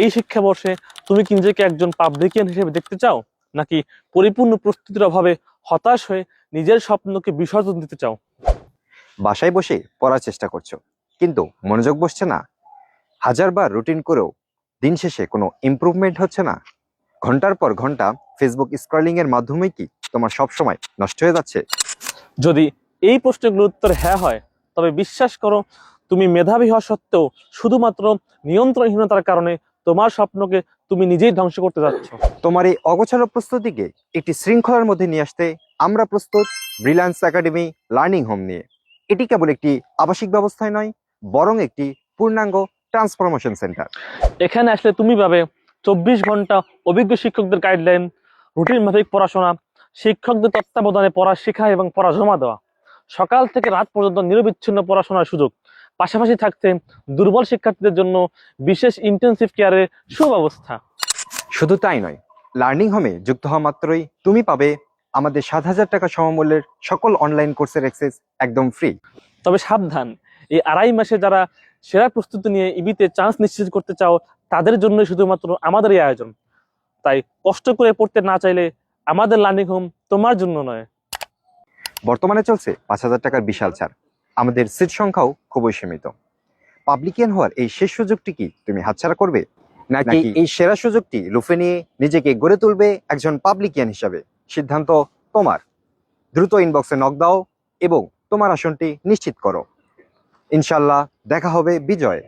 এই শিক্ষাবর্ষে তুমি কি নিজেকে একজন পাবলিকিয়ান হিসেবে দেখতে চাও, নাকি পরিপূর্ণ প্রস্তুতির অভাবে হতাশ হয়ে নিজের স্বপ্নকে বিসর্জন দিতে চাও? বাসায় বসে পড়ার চেষ্টা করছো, কিন্তু মনোযোগ বসছে না। হাজারবার রুটিন করেও দিন শেষে কোনো ইমপ্রুভমেন্ট হচ্ছে না। ঘন্টার পর ঘন্টা ফেসবুক স্ক্রলিং এর মাধ্যমে কি তোমার সব সময় নষ্ট হয়ে যাচ্ছে? যদি এই প্রশ্নগুলোর উত্তর হ্যাঁ হয়, তবে বিশ্বাস করো, তুমি মেধাবী হওয়া সত্ত্বেও শুধুমাত্র নিয়ন্ত্রণহীনতার কারণে তোমার স্বপ্নকে তুমি নিজেই ধ্বংস করতে যাচ্ছ। তোমার এই অগোছালো প্রস্তুতিকে একটি শৃঙ্খলার মধ্যে নিয়ে আসতে আমরা প্রস্তুত ব্রিলিয়ান্স একাডেমি লার্নিং হোম নিয়ে। এটি কেবল একটি আবাসিক ব্যবস্থায় নয়, বরং একটি পূর্ণাঙ্গ ট্রান্সফরমেশন সেন্টার। এখানে আসলে তুমি পাবে 24 ঘন্টা অভিজ্ঞ শিক্ষকদের গাইডলাইন, রুটিন মাফিক পড়াশোনা, শিক্ষকদের তত্ত্বাবধানে পড়া শেখা এবং পড়া জমা দেওয়া, সকাল থেকে রাত পর্যন্ত নিরবিচ্ছিন্ন পড়াশোনার সুযোগ, পাশাপাশি থাকছে দুর্বল শিক্ষার্থীদের জন্য বিশেষ ইন্টেনসিভ কেয়ারের সুব্যবস্থা। শুধু তাই নয়, লার্নিং হোমে যুক্ত হওয়া মাত্রই তুমি পাবে আমাদের 7,000 টাকা সমমূল্যের সকল অনলাইন কোর্সের অ্যাক্সেস একদম ফ্রি। তবে সাবধান, এই 2.5 মাসে যারা সেরা প্রস্তুতি নিয়ে ইবিতে চান্স নিশ্চিত করতে চাও, তাদের জন্য শুধুমাত্র আমাদের এই আয়োজন। তাই কষ্ট করে পড়তে না চাইলে আমাদের লার্নিং হোম তোমার জন্য নয়। বর্তমানে চলছে 5,000 টাকার বিশাল ছাড়। আমাদের সিট সংখ্যাও খুবই সীমিত। পাবলিকিয়ান হওয়ার এই শেষ সুযোগটি কি তুমি হাতছাড়া করবে, নাকি এই সেরা সুযোগটি লুফে নিয়ে নিজেকে গড়ে তুলবে একজন পাবলিকিয়ান হিসাবে? সিদ্ধান্ত তোমার। দ্রুত ইনবক্সে নক দাও এবং তোমার আসনটি নিশ্চিত করো। ইনশাল্লাহ দেখা হবে বিজয়ে।